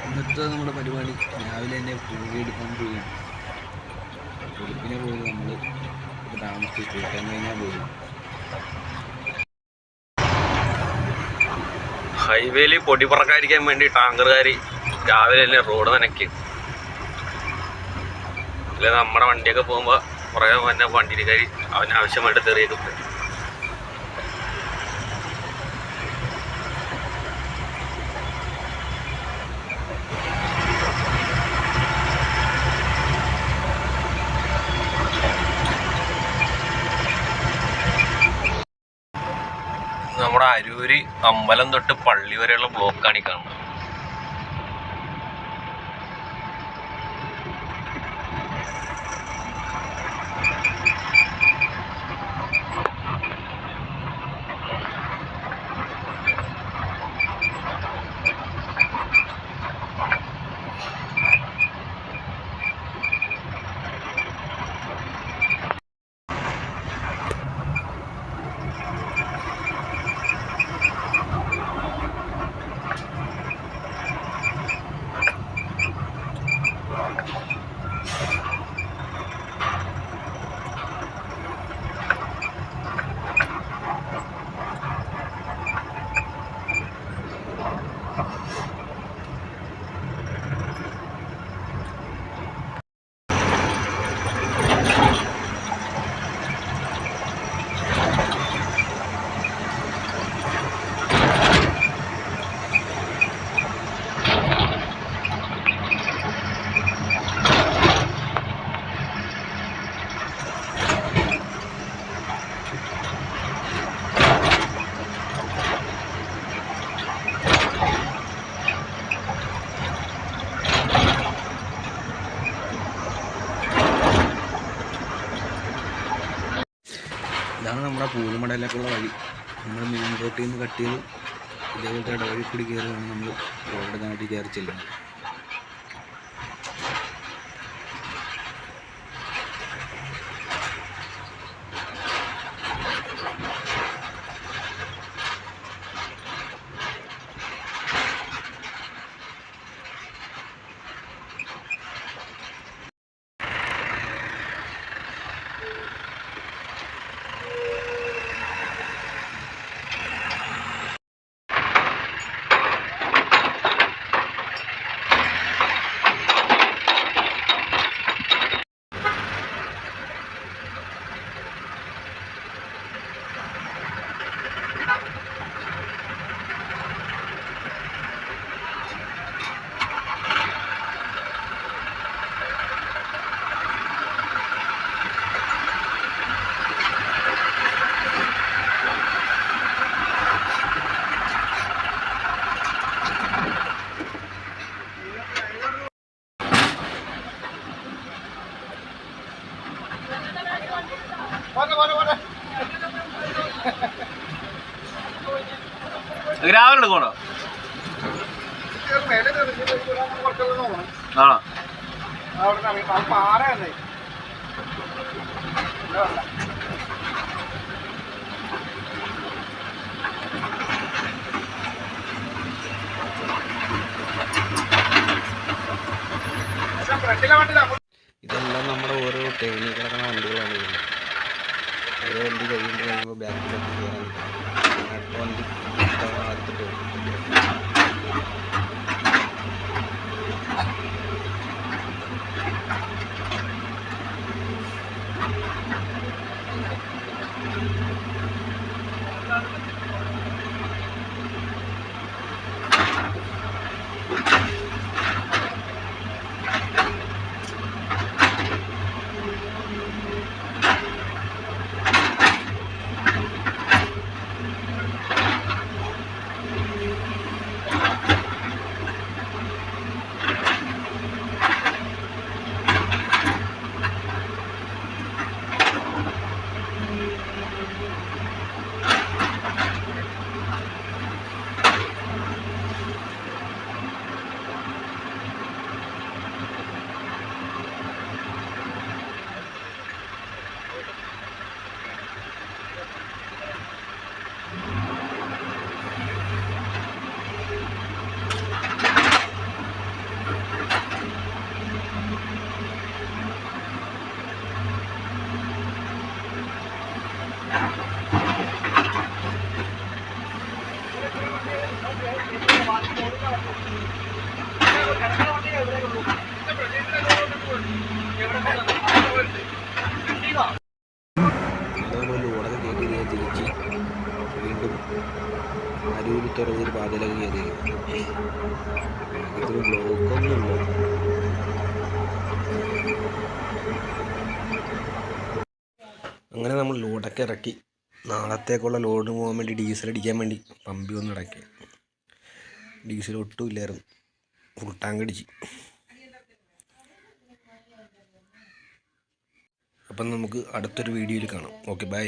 ഇന്നത്തെ നമ്മുടെ പരിപാടി രാവിലെ തന്നെ പൂവെടുക്കാൻ പോയി. വെളുപ്പിനെ പോയി നമ്മൾ താമസിച്ച് കൂട്ടാൻ കഴിഞ്ഞാൽ പോയി. ഹൈവേയിൽ പൊടി പറക്കാതിരിക്കാൻ വേണ്ടി ടാങ്കറുകാർ രാവിലെ തന്നെ റോഡ് നനയ്ക്കും. അല്ലെ നമ്മുടെ വണ്ടിയൊക്കെ പോകുമ്പോൾ കുറേ തന്നെ വണ്ടിക്കാർ അവനാവശ്യമായിട്ട് തെറിയൊക്കെ പോകും. നമ്മുടെ അരൂര് അമ്പലം തൊട്ട് പള്ളി വരെയുള്ള ബ്ലോക്കാണ് ഈ കാണുന്നത്. ഇതാണ് നമ്മുടെ പൂലുമടയിലേക്കുള്ള വഴി. നമ്മൾ മെയിൻ റോട്ടിൽ നിന്ന് കട്ട് ചെയ്ത് ഇതേപോലത്തെ ഇടവഴി കൂടി കയറിയാണ് നമ്മൾ റോഡ് നാട്ടിൽ കയറി ചെല്ലുന്നത്. രാവിലെ എടുക്കണോ? ആണോ? ഇതെല്ലാം നമ്മുടെ ഓരോ ട്രെയിനിൽ കിടക്കുന്ന വണ്ടികളാണ്. ഓരോ വണ്ടി കഴിയുമ്പോൾ ബാക്കിലൊക്കെ കയറാൻ അടുത്ത വണ്ടി അടുത്തിട്ട് നമ്മൾ ലോഡൊക്കെ കയറ്റി തിരിച്ച് വീണ്ടും അരൂര് തുറന്നൊരു പാതയിലൊക്കെ കയറി. ഇതിന് ബ്ലോക്കൊന്നുമില്ല. അങ്ങനെ നമ്മൾ ലോഡൊക്കെ ഇറക്കി. നാളത്തേക്കുള്ള ലോഡ് പോകാൻ വേണ്ടി ഡീസൽ അടിക്കാൻ വേണ്ടി പമ്പി ഒന്ന് ഇറക്കി. ഡീസൽ ഒട്ടും ഇല്ലായിരുന്നു. ഫുൾ ടാങ്ക് അടിച്ച്. അപ്പം നമുക്ക് അടുത്തൊരു വീഡിയോയിൽ കാണാം. Okay, by.